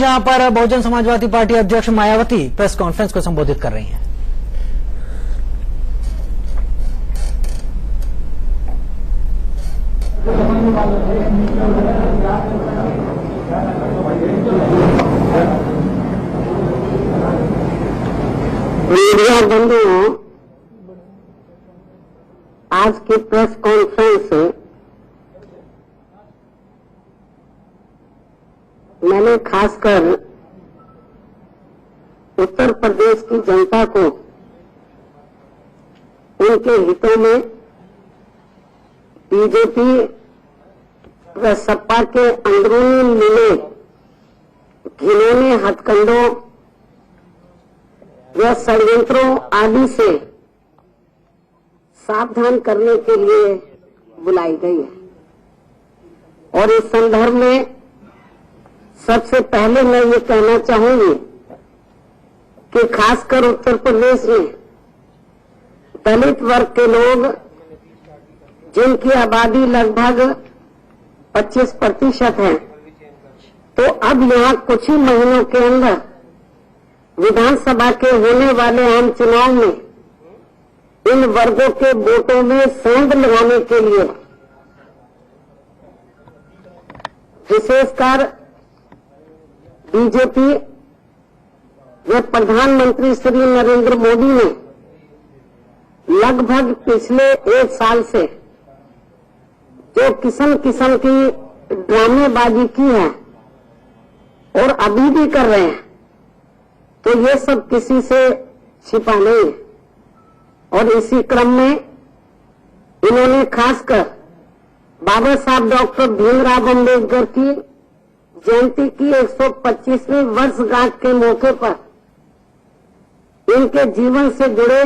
जहां पर बहुजन समाजवादी पार्टी अध्यक्ष मायावती प्रेस कॉन्फ्रेंस को संबोधित कर रही हैं। मीडिया बंधुओं, आज की प्रेस कॉन्फ्रेंस से मैंने खासकर उत्तर प्रदेश की जनता को उनके हितों में बीजेपी व सपा के अंदरूनी मिले घिनौने हथकंडों व षड्यंत्रों आदि से सावधान करने के लिए बुलाई गई है। और इस संदर्भ में सबसे पहले मैं ये कहना चाहूंगी कि खासकर उत्तर प्रदेश में दलित वर्ग के लोग, जिनकी आबादी लगभग 25% है, तो अब यहाँ कुछ ही महीनों के अंदर विधानसभा के होने वाले आम चुनाव में इन वर्गों के वोटों में सेंध लगाने के लिए विशेषकर बीजेपी व प्रधानमंत्री श्री नरेंद्र मोदी ने लगभग पिछले 1 साल से जो किस्म किस्म की ड्रामेबाजी की है और अभी भी कर रहे हैं, तो ये सब किसी से छिपा नहीं है। और इसी क्रम में इन्होंने खासकर बाबा साहब डॉक्टर भीमराव अम्बेडकर की जयंती की 125वीं वर्षगांठ के मौके पर इनके जीवन से जुड़े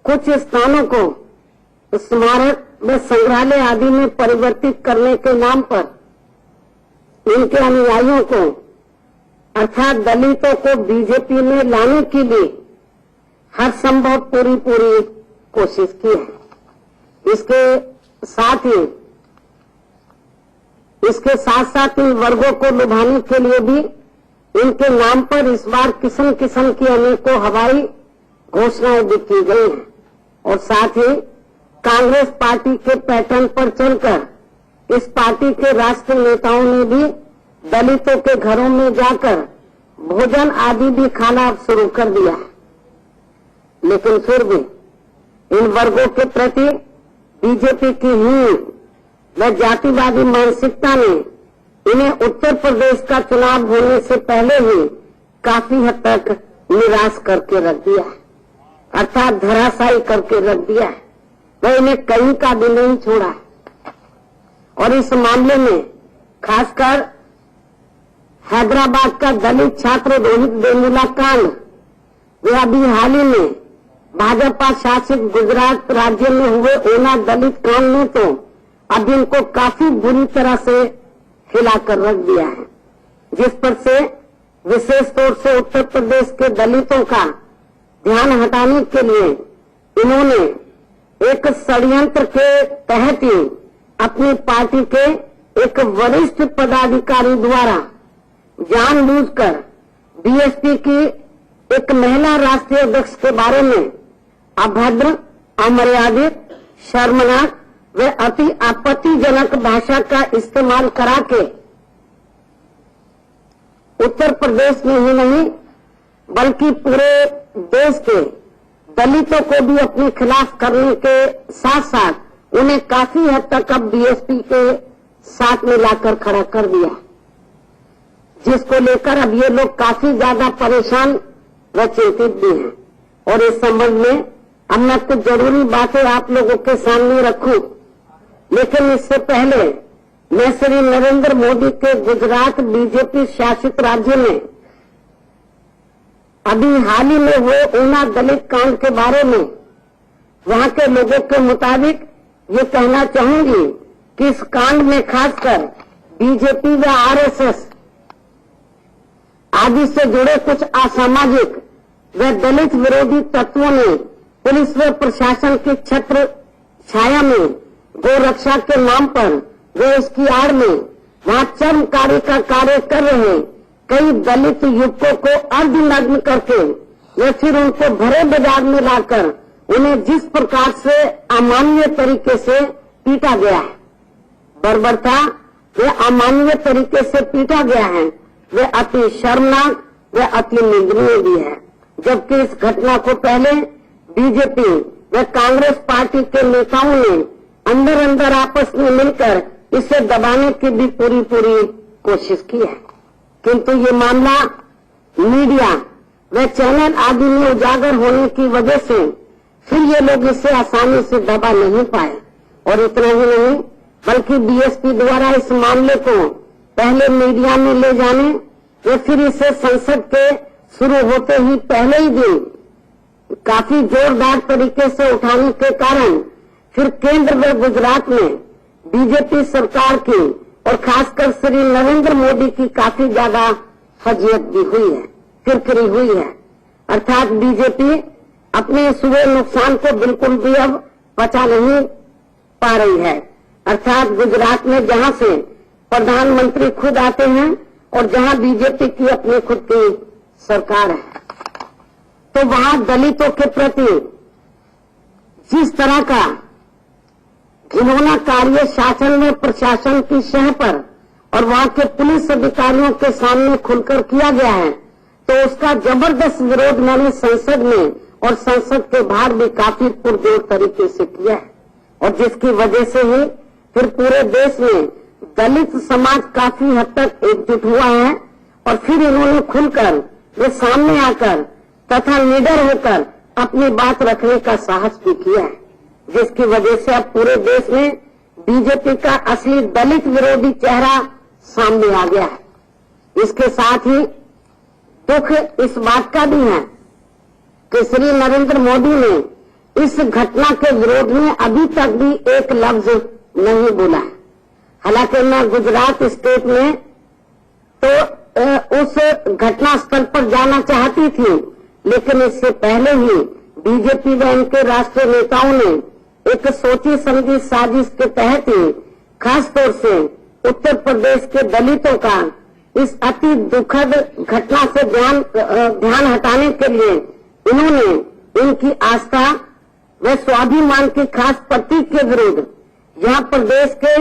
कुछ स्थानों को स्मारक व संग्रहालय आदि में परिवर्तित करने के नाम पर इनके अनुयायियों को अर्थात दलितों को बीजेपी में लाने के लिए हर संभव पूरी कोशिश की है। इसके साथ साथ इन वर्गों को लुभाने के लिए भी इनके नाम पर इस बार किस्म किस्म की अनेकों हवाई घोषणाएं भी की गई हैं। और साथ ही कांग्रेस पार्टी के पैटर्न पर चलकर इस पार्टी के राष्ट्रीय नेताओं ने भी दलितों के घरों में जाकर भोजन आदि भी खाना शुरू कर दिया है। लेकिन फिर भी इन वर्गों के प्रति बीजेपी की हीन व जातिवादी मानसिकता ने इन्हें उत्तर प्रदेश का चुनाव होने से पहले ही काफी हद तक निराश करके रख दिया है, अर्थात धराशायी करके रख दिया है। वह इन्हें कहीं का भी नहीं छोड़ा है। और इस मामले में खासकर हैदराबाद का दलित छात्र रोहित वेमुला कांड व अभी हाल ही में भाजपा शासित गुजरात राज्य में हुए ओना दलित कांड ने तो अब इनको काफी बुरी तरह से हिलाकर रख दिया है, जिस पर से विशेष तौर से उत्तर प्रदेश के दलितों का ध्यान हटाने के लिए इन्होंने एक षड्यंत्र के तहत ही अपनी पार्टी के एक वरिष्ठ पदाधिकारी द्वारा जानबूझकर बीएसपी की एक महिला राष्ट्रीय अध्यक्ष के बारे में अभद्र, अमर्यादित, शर्मनाक व अति आपत्तिजनक भाषा का इस्तेमाल करा के उत्तर प्रदेश में ही नहीं बल्कि पूरे देश के दलितों को भी अपने खिलाफ करने के साथ साथ उन्हें काफी हद तक अब बीएसपी के साथ मिलाकर खड़ा कर दिया, जिसको लेकर अब ये लोग काफी ज्यादा परेशान व चिंतित भी हैं। और इस संबंध में अब मैं कुछ जरूरी बातें आप लोगों के सामने रखूं, लेकिन इससे पहले मैं श्री नरेंद्र मोदी के गुजरात बीजेपी शासित राज्य में अभी हाल ही में हुए ऊना दलित कांड के बारे में वहां के लोगों के मुताबिक ये कहना चाहूंगी कि इस कांड में खासकर बीजेपी व आरएसएस आदि से जुड़े कुछ असामाजिक व दलित विरोधी तत्वों ने पुलिस व प्रशासन के छत्र छाया में गौ रक्षा के नाम पर वे इसकी आड़ में वहां चरमकारी का कार्य कर रहे कई दलित युवकों को अर्धनग्न करके या फिर उनको भरे बाजार में लाकर उन्हें जिस प्रकार से अमानवीय तरीके से पीटा गया है, बर्बरता वे अमानवीय तरीके से पीटा गया है, वे अति शर्मनाक व अति निंदनीय भी है। जबकि इस घटना को पहले बीजेपी व कांग्रेस पार्टी के नेताओं ने अंदर अंदर आपस में मिलकर इसे दबाने की भी पूरी कोशिश की है, किंतु ये मामला मीडिया व चैनल आदि में उजागर होने की वजह से फिर ये लोग इसे आसानी से दबा नहीं पाए। और इतना ही नहीं बल्कि बीएसपी द्वारा इस मामले को पहले मीडिया में ले जाने या फिर इसे संसद के शुरू होते ही पहले ही दिन काफी जोरदार तरीके से उठाने के कारण फिर केंद्र व गुजरात में बीजेपी सरकार की और खासकर श्री नरेंद्र मोदी की काफी ज्यादा फजीयत भी हुई है, किरकिरी हुई है। अर्थात बीजेपी अपने इस हुए नुकसान को बिल्कुल भी अब पचा नहीं पा रही है। अर्थात गुजरात में जहां से प्रधानमंत्री खुद आते हैं और जहां बीजेपी की अपनी खुद की सरकार है, तो वहां दलितों के प्रति जिस तरह का घिनौना कार्य शासन में प्रशासन की शह पर और वहां के पुलिस अधिकारियों के सामने खुलकर किया गया है, तो उसका जबरदस्त विरोध मैंने संसद में और संसद के बाहर भी काफी पुरजोर तरीके से किया है। और जिसकी वजह से ही फिर पूरे देश में दलित समाज काफी हद तक एकजुट हुआ है और फिर इन्होंने खुलकर वे सामने आकर तथा निडर होकर अपनी बात रखने का साहस भी किया है, जिसकी वजह से अब पूरे देश में बीजेपी का असली दलित विरोधी चेहरा सामने आ गया है। इसके साथ ही दुख इस बात का भी है कि श्री नरेंद्र मोदी ने इस घटना के विरोध में अभी तक भी एक लफ्ज नहीं बोला है। हालांकि मैं गुजरात स्टेट में तो उस घटना स्थल पर जाना चाहती थी, लेकिन इससे पहले ही बीजेपी व इनके राष्ट्रीय नेताओं ने एक सोची समझी साजिश के तहत ही खास तौर से उत्तर प्रदेश के दलितों का इस अति दुखद घटना से ध्यान हटाने के लिए इन्होंने इनकी आस्था व स्वाभिमान के खास प्रतीक के विरुद्ध यहाँ प्रदेश के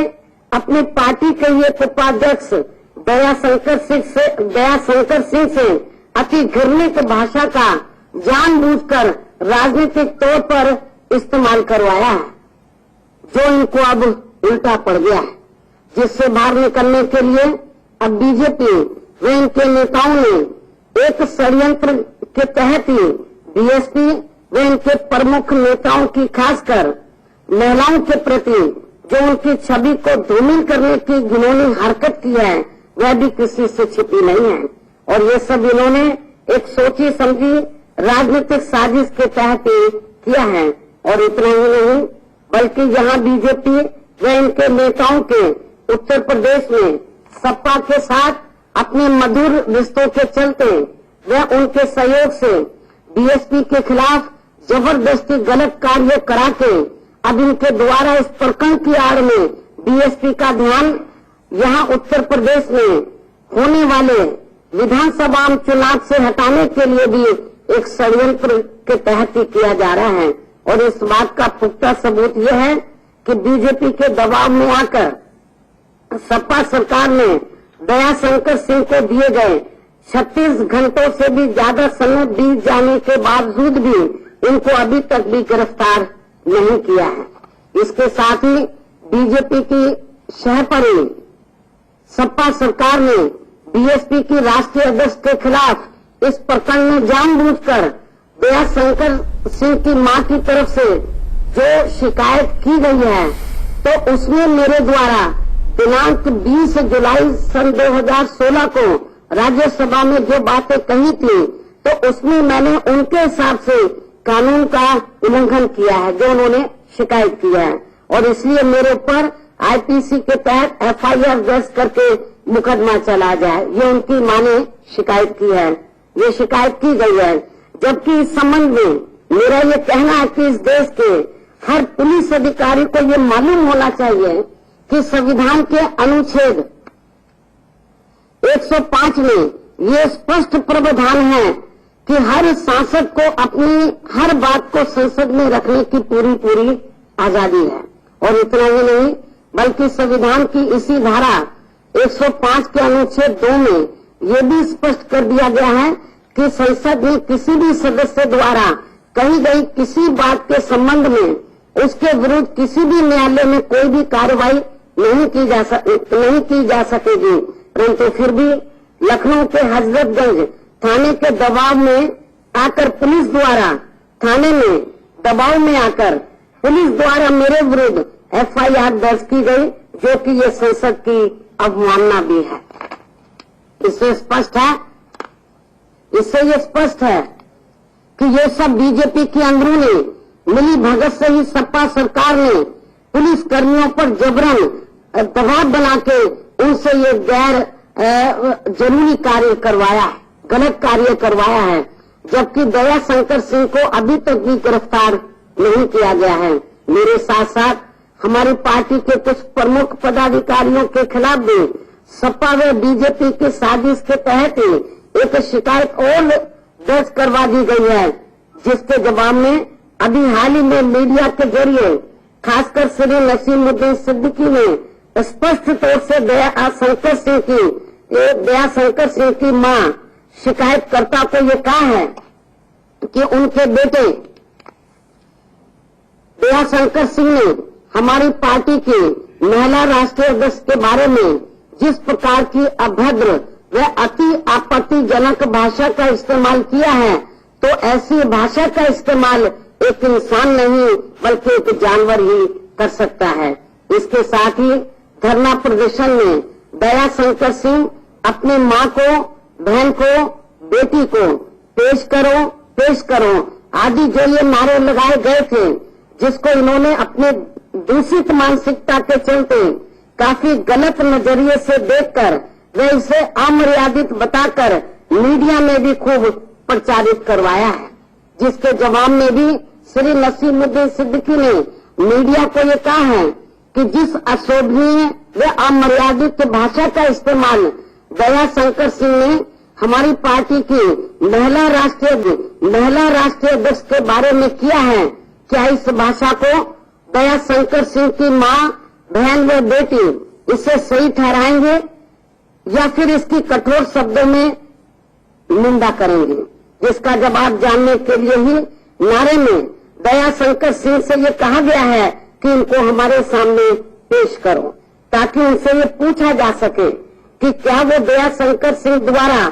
अपनी पार्टी के ये उपाध्यक्ष दयाशंकर सिंह से अति घृणित भाषा का जानबूझकर राजनीतिक तौर पर इस्तेमाल करवाया है, जो इनको अब उल्टा पड़ गया है, जिससे बाहर निकलने के लिए अब बीजेपी व इनके नेताओं ने एक षड्यंत्र के तहत ही बीएसपी व इनके प्रमुख नेताओं की खासकर महिलाओं के प्रति जो उनकी छवि को धूमिल करने की घिनौनी हरकत की है, वह भी किसी से छिपी नहीं है। और ये सब इन्होंने एक सोची समझी राजनीतिक साजिश के तहत ही किया है। और इतना ही नहीं बल्कि यहाँ बीजेपी व इनके नेताओं के उत्तर प्रदेश में सपा के साथ अपने मधुर रिश्तों के चलते व उनके सहयोग से बीएसपी के खिलाफ जबरदस्ती गलत कार्य करा के अब इनके द्वारा इस प्रकरण की आड़ में बीएसपी का ध्यान यहाँ उत्तर प्रदेश में होने वाले विधानसभा चुनाव से हटाने के लिए भी एक षड्यंत्र के तहत ही किया जा रहा है। और इस बात का पुख्ता सबूत यह है कि बीजेपी के दबाव में आकर सपा सरकार ने दयाशंकर सिंह को दिए गए 36 घंटों से भी ज्यादा समय बीत जाने के बावजूद भी इनको अभी तक भी गिरफ्तार नहीं किया है। इसके साथ ही बीजेपी की शह पर ही सपा सरकार ने बीएसपी की राष्ट्रीय अध्यक्ष के खिलाफ इस प्रकरण में जानबूझकर दयाशंकर सिंह की मां की तरफ से जो शिकायत की गई है, तो उसमें मेरे द्वारा दिनांक 20 जुलाई सन 2016 को राज्यसभा में जो बातें कही थी, तो उसमें मैंने उनके हिसाब से कानून का उल्लंघन किया है जो उन्होंने शिकायत किया है। और इसलिए मेरे ऊपर आईपीसी के तहत एफआईआर दर्ज करके मुकदमा चला जाए, ये उनकी मां ने शिकायत की है, ये शिकायत की गई है। जबकि इस संबंध में मेरा ये कहना है कि इस देश के हर पुलिस अधिकारी को ये मालूम होना चाहिए कि संविधान के अनुच्छेद 105 में ये स्पष्ट प्रावधान है कि हर सांसद को अपनी हर बात को संसद में रखने की पूरी आजादी है। और इतना ही नहीं, बल्कि संविधान की इसी धारा 105 के अनुच्छेद 2 में ये भी स्पष्ट कर दिया गया है कि संसद में किसी भी सदस्य द्वारा कही गई किसी बात के संबंध में उसके विरुद्ध किसी भी न्यायालय में कोई भी कार्रवाई नहीं की जा सकेगी। परंतु फिर भी लखनऊ के हजरतगंज थाने के दबाव में आकर पुलिस द्वारा थाने में दबाव में आकर पुलिस द्वारा मेरे विरुद्ध FIR दर्ज की गई, जो कि ये संसद की अवमानना भी है। इससे ये स्पष्ट है कि ये सब बीजेपी की अंदरूनी मिली भगत से ही सपा सरकार ने पुलिस कर्मियों पर जबरन दबाव बना के उनसे ये गैर जरूरी कार्य करवाया है, गलत कार्य करवाया है, जबकि दया शंकर सिंह को अभी तक भी गिरफ्तार नहीं किया गया है। मेरे साथ साथ हमारी पार्टी के कुछ प्रमुख पदाधिकारियों के खिलाफ भी सपा व बीजेपी की साजिश के तहत ही एक शिकायत और दर्ज करवा दी गई है, जिसके जवाब में अभी हाल ही में मीडिया के जरिए खासकर श्री नसीमुद्दीन सिद्दीकी ने स्पष्ट तौर से दया शंकर सिंह की मां शिकायतकर्ता को ये कहा है कि उनके बेटे दया शंकर सिंह ने हमारी पार्टी की महिला राष्ट्रीय अध्यक्ष के बारे में जिस प्रकार की अभद्र व अति आपत्तिजनक भाषा का इस्तेमाल किया है, तो ऐसी भाषा का इस्तेमाल एक इंसान नहीं बल्कि एक जानवर ही कर सकता है। इसके साथ ही धरना प्रदर्शन में दया शंकर सिंह अपनी मां को, बहन को, बेटी को पेश करो आदि जो ये नारे लगाए गए थे, जिसको इन्होंने अपने दूषित मानसिकता के चलते काफी गलत नजरिए से देखकर वे इसे अमर्यादित बताकर मीडिया में भी खूब प्रचारित करवाया है, जिसके जवाब में भी श्री नसीमुद्दीन सिद्दीकी ने मीडिया को ये कहा है कि जिस अशोभनीय व अमर्यादित भाषा का इस्तेमाल दया शंकर सिंह ने हमारी पार्टी की महिला राष्ट्रीय अध्यक्ष के बारे में किया है, क्या इस भाषा को दया शंकर सिंह की मां, बहन व बेटी इसे सही ठहराएंगे या फिर इसकी कठोर शब्दों में निंदा करेंगे? जिसका जवाब जानने के लिए ही नारे में दया शंकर सिंह से ये कहा गया है कि इनको हमारे सामने पेश करो, ताकि उनसे ये पूछा जा सके कि क्या वो दया शंकर सिंह द्वारा